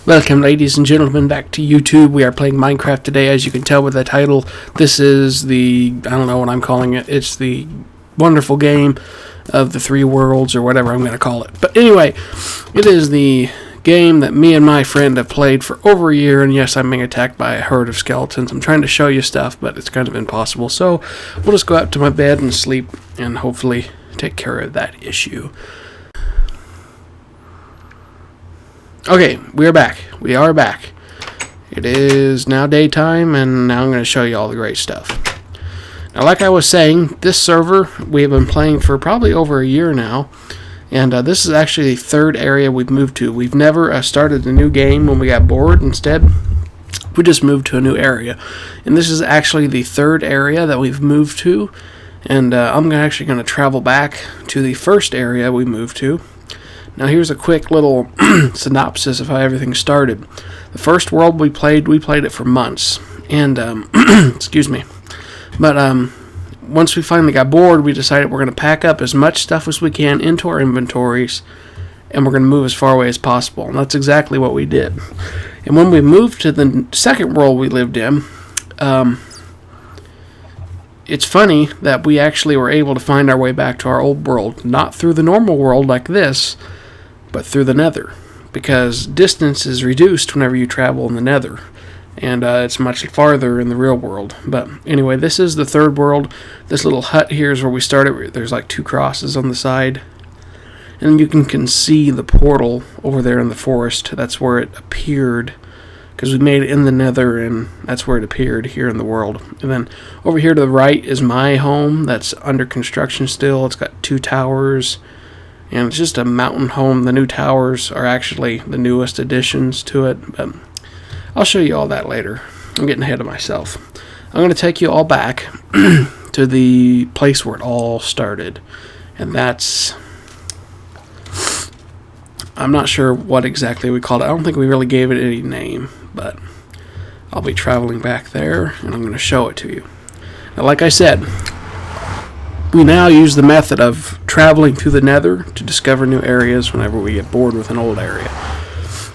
Welcome, ladies and gentlemen, back to YouTube. We are playing Minecraft today, as you can tell with the title. This is the, I don't know what I'm calling it. It's the wonderful game of the three worlds, or whatever I'm going to call it. But anyway, it is the game that me and my friend have played for over a year, and yes, I'm being attacked by a herd of skeletons. I'm trying to show you stuff, but it's kind of impossible. So we'll just go out to my bed and sleep, and hopefully take care of that issue. Okay, we are back. We are back. It is now daytime, and now I'm going to show you all the great stuff. Now, like I was saying, this server we have been playing for probably over a year now, and this is actually the third area we've moved to. We've never started a new game when we got bored. Instead, we just moved to a new area, and this is actually the third area that we've moved to, and I'm actually going to travel back to the first area we moved to. Now here's a quick little synopsis of how everything started. The first world we played it for months, and excuse me. But once we finally got bored, we decided we're going to pack up as much stuff as we can into our inventories, and we're going to move as far away as possible. And that's exactly what we did. And when we moved to the second world we lived in, it's funny that we actually were able to find our way back to our old world, not through the normal world like this, but through the nether, because distance is reduced whenever you travel in the nether, and it's much farther in the real world. But anyway, this is the third world. This little hut here is where we started. There's like two crosses on the side, and you can see the portal over there in the forest. That's where it appeared, because we made it in the nether, and that's where it appeared here in the world. And then over here to the right is my home. That's under construction still. It's got two towers, and it's just a mountain home. The new towers are actually the newest additions to it, but I'll show you all that later. I'm getting ahead of myself. I'm going to take you all back to the place where it all started, and that's, I'm not sure what exactly we called it. I don't think we really gave it any name, but I'll be traveling back there, and I'm going to show it to you. Now, like I said, we now use the method of traveling through the nether to discover new areas whenever we get bored with an old area,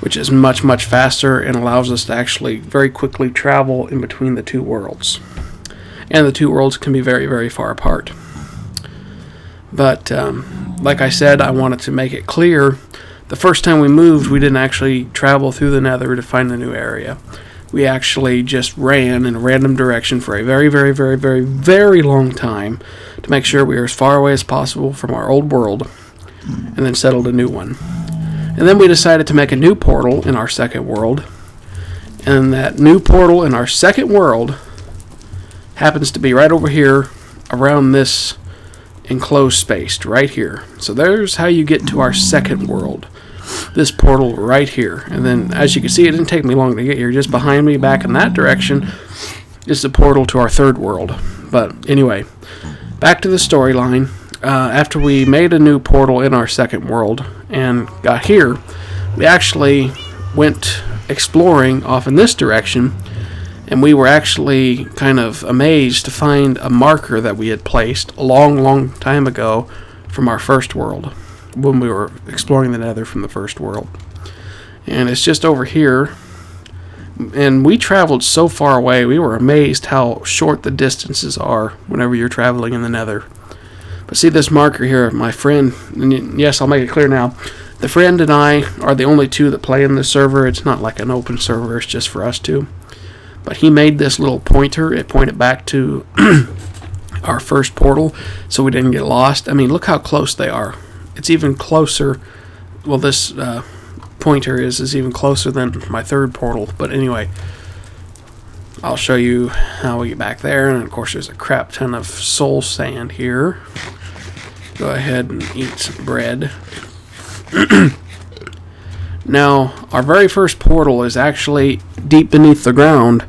which is much, much faster and allows us to actually very quickly travel in between the two worlds. And the two worlds can be very, very far apart. But, like I said, I wanted to make it clear, the first time we moved, we didn't actually travel through the nether to find the new area. We actually just ran in a random direction for a very, very, very, very, very long time to make sure we were as far away as possible from our old world, and then settled a new one. And then we decided to make a new portal in our second world, and that new portal in our second world happens to be right over here around this enclosed space right here. So there's how you get to our second world. This portal right here. And then, as you can see, it didn't take me long to get here. Just behind me, back in that direction, is the portal to our third world. But anyway, back to the storyline. After we made a new portal in our second world and got here, we actually went exploring off in this direction, and we were actually kind of amazed to find a marker that we had placed a long, long time ago from our first world, when we were exploring the nether from the first world. And it's just over here, and we traveled so far away, we were amazed how short the distances are whenever you're traveling in the nether. But see this marker here, my friend, and yes, I'll make it clear now, the friend and I are the only two that play in this server. It's not like an open server, it's just for us two. But he made this little pointer. It pointed back to our first portal, so we didn't get lost. I mean, look how close they are. It's even closer. Well, this pointer is even closer than my third portal. But anyway, I'll show you how we get back there. And of course, there's a crap ton of soul sand here. Go ahead and eat some bread. Now, our very first portal is actually deep beneath the ground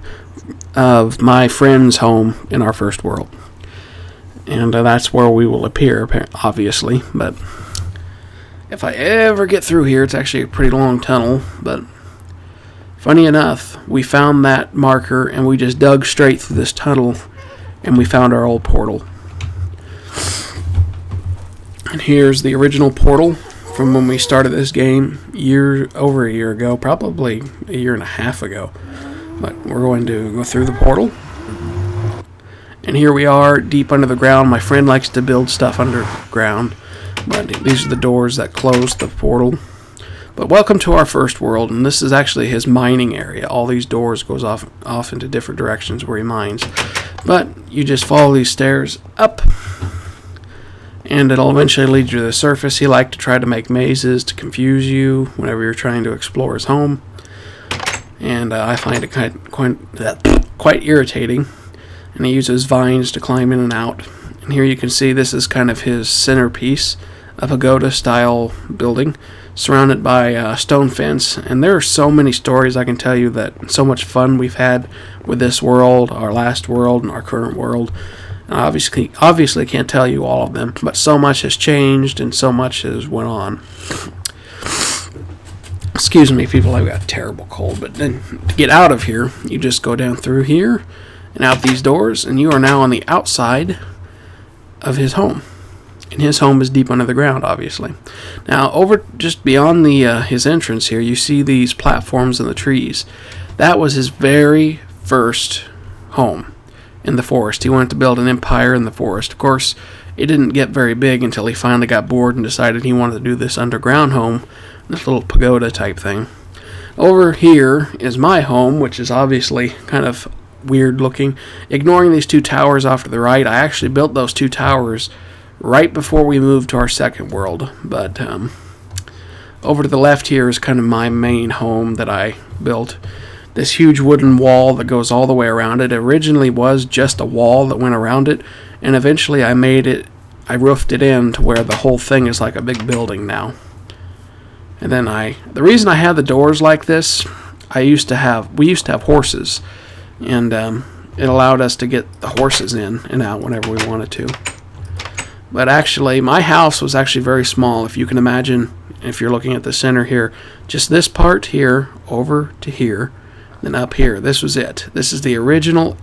of my friend's home in our first world. And that's where we will appear, obviously. But if I ever get through here, it's actually a pretty long tunnel. But funny enough, we found that marker, and we just dug straight through this tunnel, and we found our old portal. And here's the original portal from when we started this game over a year ago, probably a year and a half ago. But we're going to go through the portal. And here we are, deep under the ground. My friend likes to build stuff underground, but these are the doors that close the portal. But welcome to our first world, and this is actually his mining area. All these doors goes off into different directions where he mines. But you just follow these stairs up, and it'll eventually lead you to the surface. He liked to try to make mazes to confuse you whenever you're trying to explore his home. And I find it quite irritating. And he uses vines to climb in and out. And here you can see this is kind of his centerpiece, a pagoda-style building, surrounded by a stone fence. And there are so many stories I can tell you, that so much fun we've had with this world, our last world, and our current world. And obviously can't tell you all of them, but so much has changed and so much has went on. Excuse me, people, I've got a terrible cold. But then to get out of here, you just go down through here and out these doors, and you are now on the outside of his home. And his home is deep under the ground, obviously. Now, over just beyond his entrance here, you see these platforms and the trees. That was his very first home in the forest. He wanted to build an empire in the forest. Of course, it didn't get very big until he finally got bored and decided he wanted to do this underground home, this little pagoda type thing. Over here is my home, which is obviously kind of weird looking. Ignoring these two towers off to the right, I actually built those two towers right before we moved to our second world. But over to the left here is kind of my main home that I built. This huge wooden wall that goes all the way around it originally was just a wall that went around it, and eventually I roofed it in to where the whole thing is like a big building now. And then the reason I had the doors like this, we used to have horses. And it allowed us to get the horses in and out whenever we wanted to. But actually, my house was actually very small. If you can imagine, if you're looking at the center here, just this part here, over to here, then up here. This was it. This is the original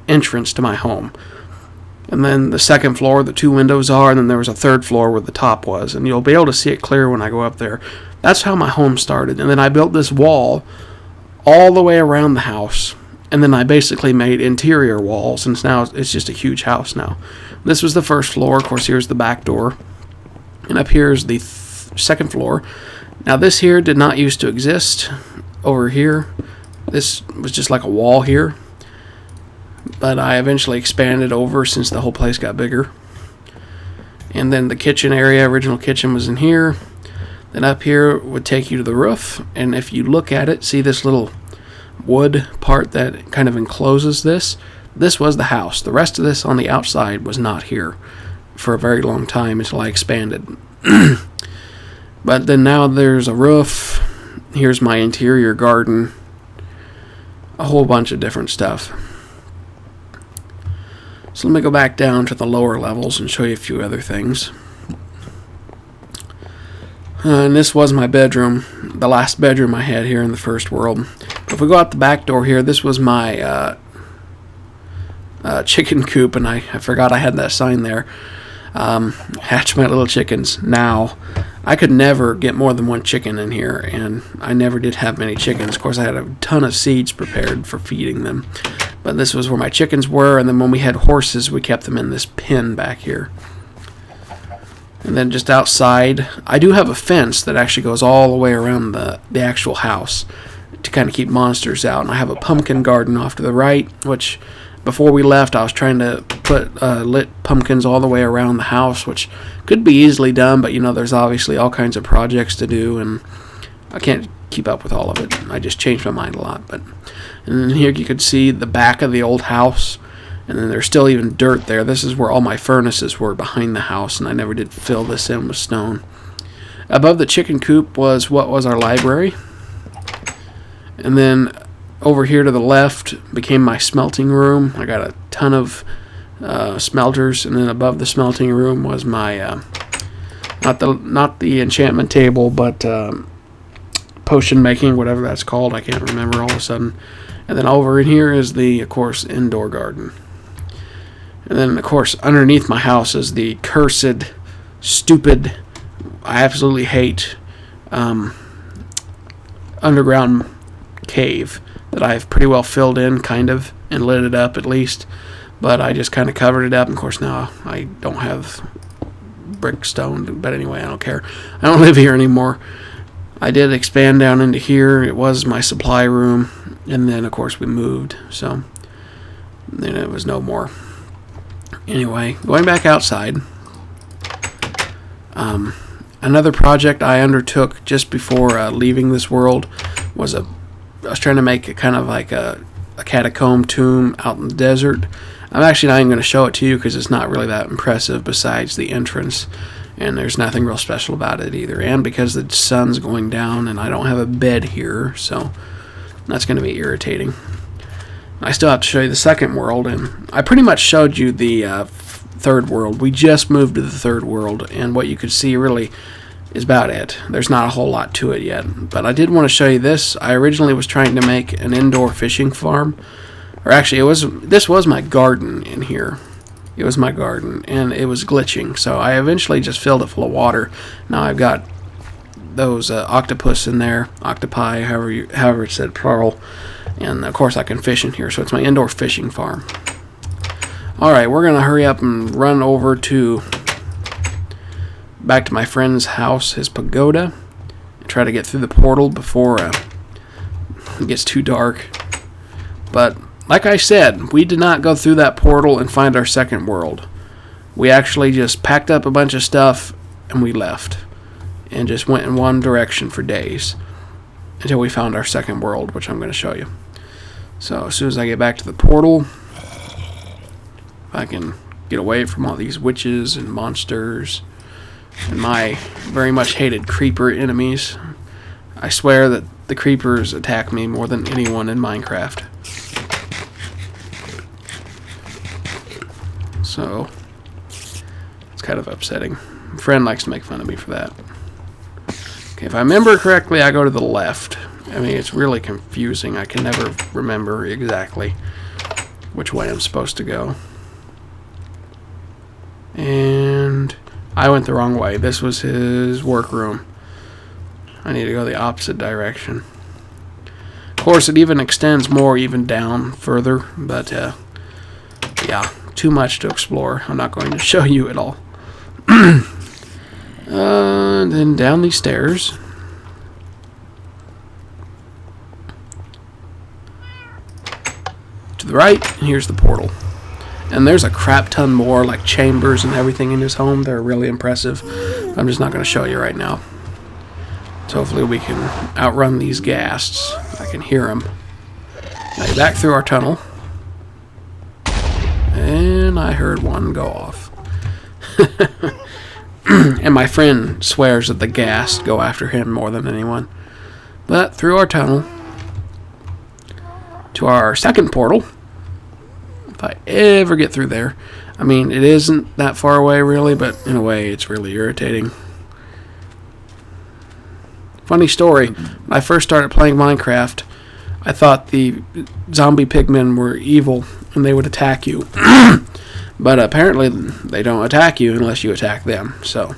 entrance to my home. And then the second floor, the two windows are, and then there was a third floor where the top was. And you'll be able to see it clear when I go up there. That's how my home started. And then I built this wall all the way around the house. And then I basically made interior walls, and now it's just a huge house now. This was the first floor. Of course, here's the back door. And up here is the second floor. Now, this here did not used to exist. Over here, this was just like a wall here. But I eventually expanded over since the whole place got bigger. And then the kitchen area, original kitchen, was in here. Then up here would take you to the roof. And if you look at it, see this little wood part that kind of encloses this was the house. The rest of this on the outside was not here for a very long time until I expanded. But then now there's a roof. Here's my interior garden. A whole bunch of different stuff. So let me go back down to the lower levels and show you a few other things. And this was my bedroom, the last bedroom I had here in the first world. If we go out the back door here, this was my chicken coop, and I forgot I had that sign there. Hatch my little chickens. Now, I could never get more than one chicken in here, and I never did have many chickens. Of course, I had a ton of seeds prepared for feeding them. But this was where my chickens were, and then when we had horses, we kept them in this pen back here. And then just outside, I do have a fence that actually goes all the way around the actual house to kind of keep monsters out. And I have a pumpkin garden off to the right, which before we left, I was trying to put lit pumpkins all the way around the house, which could be easily done, but there's obviously all kinds of projects to do, and I can't keep up with all of it. I just changed my mind a lot. And then here you could see the back of the old house. And then there's still even dirt there. This is where all my furnaces were, behind the house, and I never did fill this in with stone. Above the chicken coop was what was our library. And then over here to the left became my smelting room. I got a ton of smelters, and then above the smelting room was my not the enchantment table, but potion making, whatever that's called. I can't remember all of a sudden. And then over in here is the, of course, indoor garden. And then, of course, underneath my house is the cursed, stupid I absolutely hate underground cave that I've pretty well filled in, kind of, and lit it up at least. But I just kind of covered it up. And of course, now I don't have brick stone. But anyway, I don't care. I don't live here anymore. I did expand down into here. It was my supply room. And then, of course, we moved. So then it was no more. Anyway, going back outside. Another project I undertook just before leaving this world was I was trying to make it kind of like a catacomb tomb out in the desert. I'm actually not even going to show it to you because it's not really that impressive besides the entrance, and there's nothing real special about it either. And because the sun's going down and I don't have a bed here, so that's going to be irritating. I still have to show you the second world, and I pretty much showed you the third world. We just moved to the third world, and what you could see really is about it. There's not a whole lot to it yet, but I did want to show you this. I originally was trying to make an indoor fishing farm, or actually this was my garden in here. It was my garden, and it was glitching, so I eventually just filled it full of water. Now I've got those octopus in there, octopi, however it's said, plural, and of course I can fish in here, so it's my indoor fishing farm. Alright, we're going to hurry up and run over back to my friend's house, his pagoda, and try to get through the portal before it gets too dark. But, like I said, we did not go through that portal and find our second world. We actually just packed up a bunch of stuff and we left. And just went in one direction for days. Until we found our second world, which I'm going to show you. So, as soon as I get back to the portal, I can get away from all these witches and monsters and my very much hated creeper enemies. I swear that the creepers attack me more than anyone in Minecraft. So, it's kind of upsetting. My friend likes to make fun of me for that. Okay, if I remember correctly, I go to the left. I mean, it's really confusing. I can never remember exactly which way I'm supposed to go. And I went the wrong way. This was his workroom. I need to go the opposite direction. Of course, it even extends more even down further, but yeah, too much to explore. I'm not going to show you it all. And then down these stairs. To the right, and here's the portal. And there's a crap ton more, like chambers and everything in his home. They're really impressive. I'm just not going to show you right now. So hopefully we can outrun these ghasts. I can hear them. Now back through our tunnel. And I heard one go off. And my friend swears that the ghasts go after him more than anyone. But through our tunnel to our second portal. If I ever get through there. I mean, it isn't that far away really, but in a way it's really irritating. Funny story, when I first started playing Minecraft, I thought the zombie pigmen were evil and they would attack you. But apparently they don't attack you unless you attack them. So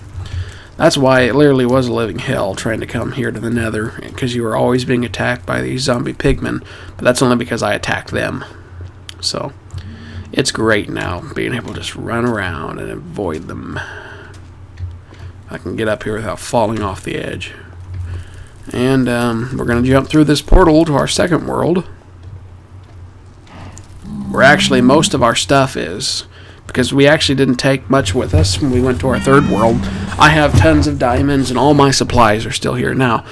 that's why it literally was a living hell trying to come here to the nether, because you were always being attacked by these zombie pigmen. But that's only because I attacked them. So it's great now being able to just run around and avoid them. I can get up here without falling off the edge. And we're going to jump through this portal to our second world, where actually most of our stuff is, because we actually didn't take much with us when we went to our third world. I have tons of diamonds and all my supplies are still here. Now,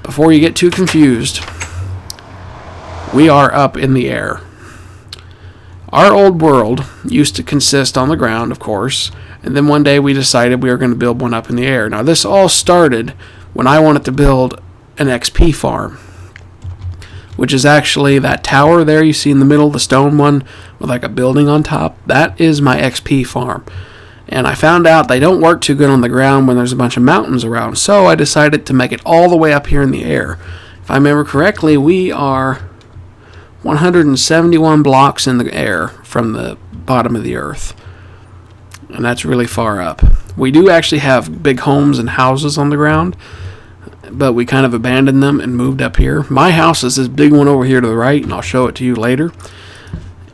before you get too confused, we are up in the air. Our old world used to consist on the ground, of course, and then one day we decided we were going to build one up in the air. Now, this all started when I wanted to build an XP farm, which is actually that tower there you see in the middle, the stone one with like a building on top. That is my XP farm. And I found out they don't work too good on the ground when there's a bunch of mountains around, so I decided to make it all the way up here in the air. If I remember correctly, we are 171 blocks in the air from the bottom of the earth. And that's really far up. We do actually have big homes and houses on the ground, but we kind of abandoned them and moved up here. My house is this big one over here to the right, and I'll show it to you later.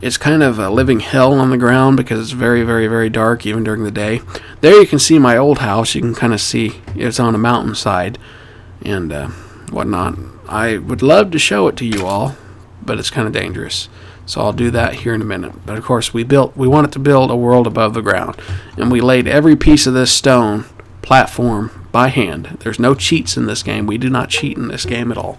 It's kind of a living hell on the ground because it's very, very, very dark even during the day. There you can see my old house. You can kind of see it's on a mountainside and whatnot. I would love to show it to you all, but it's kind of dangerous. So I'll do that here in a minute. But of course, we wanted to build a world above the ground, and we laid every piece of this stone platform by hand. There's no cheats in this game. We do not cheat in this game at all.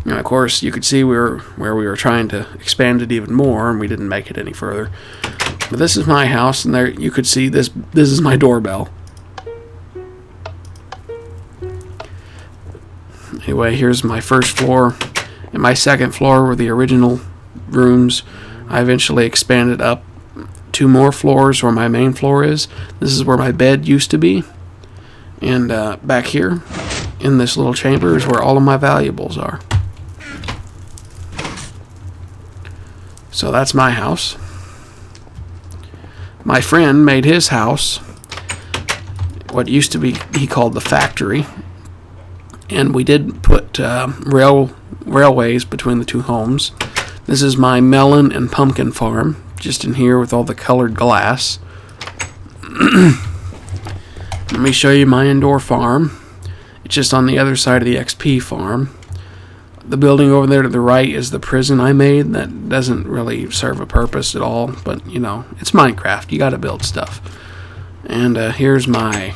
And of course, you could see we were trying to expand it even more, and we didn't make it any further. But this is my house, and there you could see this is my doorbell. Anyway, here's my first floor, and my second floor were the original rooms. I eventually expanded up 2 more floors where my main floor is. This is where my bed used to be, and back here in this little chamber is where all of my valuables are. So that's my house. My friend made his house what used to be he called the factory, and we did put railways between the 2 homes. This is my melon and pumpkin farm, just in here with all the colored glass. Let me show you my indoor farm. It's just on the other side of the XP farm. The building over there to the right is the prison I made. That doesn't really serve a purpose at all, but you know, it's Minecraft. You gotta build stuff. And here's my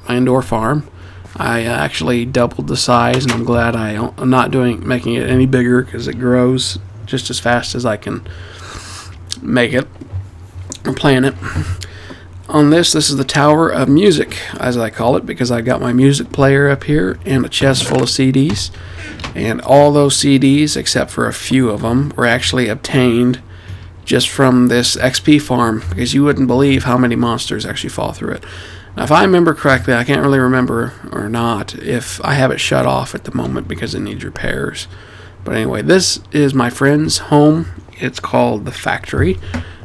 indoor farm. I actually doubled the size, and I'm glad I'm not making it any bigger because it grows just as fast as I can make it or plan it. On this is the Tower of Music, as I call it, because I got my music player up here and a chest full of CDs. And all those CDs, except for a few of them, were actually obtained just from this XP farm, because you wouldn't believe how many monsters actually fall through it. Now, if I remember correctly, I can't really remember or not if I have it shut off at the moment because it needs repairs. But anyway, this is my friend's home. It's called the factory,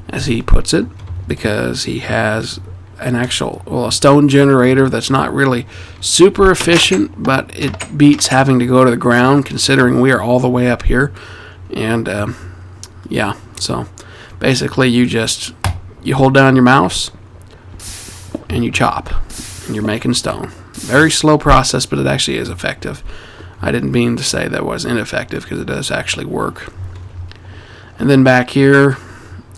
as he puts it, because he has an actual, a stone generator that's not really super efficient, but it beats having to go to the ground considering we are all the way up here. And yeah, so basically you hold down your mouse and you chop and you're making stone. Very slow process, but it actually is effective. I didn't mean to say that was ineffective, because it does actually work. And then back here,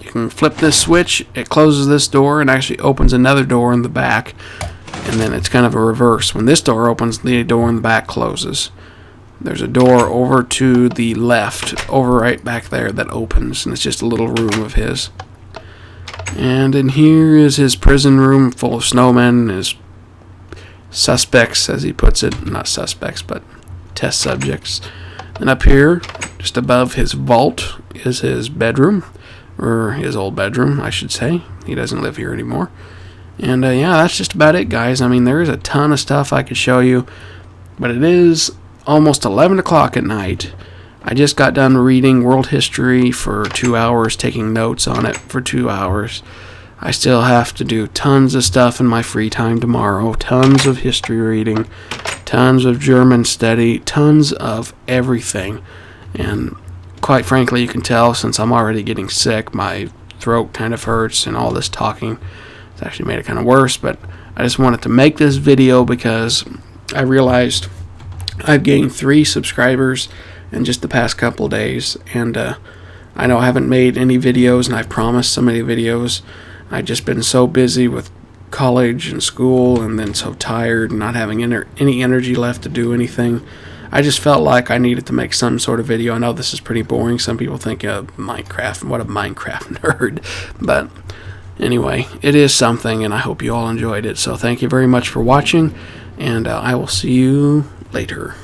you can flip this switch, it closes this door and actually opens another door in the back, and then it's kind of a reverse. When this door opens, the door in the back closes. There's a door over to the left, over right back there, that opens, and it's just a little room of his. And in here is his prison room full of snowmen and his suspects, as he puts it. Not suspects, but test subjects. And up here, just above his vault, is his bedroom. Or his old bedroom, I should say. He doesn't live here anymore. And yeah, that's just about it, guys. I mean, there is a ton of stuff I could show you, but it is almost 11 o'clock at night. I just got done reading world history for 2 hours, taking notes on it for 2 hours. I still have to do tons of stuff in my free time tomorrow. Tons of history reading, tons of German study, tons of everything. And quite frankly, you can tell since I'm already getting sick, my throat kind of hurts, and all this talking has actually made it kind of worse. But I just wanted to make this video because I realized I've gained 3 subscribers in just the past couple days, and I know I haven't made any videos, and I've promised so many videos. I've just been so busy with college and school, and then so tired and not having any energy left to do anything. I just felt like I needed to make some sort of video. I know this is pretty boring. Some people think of Minecraft, what a Minecraft nerd. But anyway, it is something, and I hope you all enjoyed it. So thank you very much for watching, and I will see you later.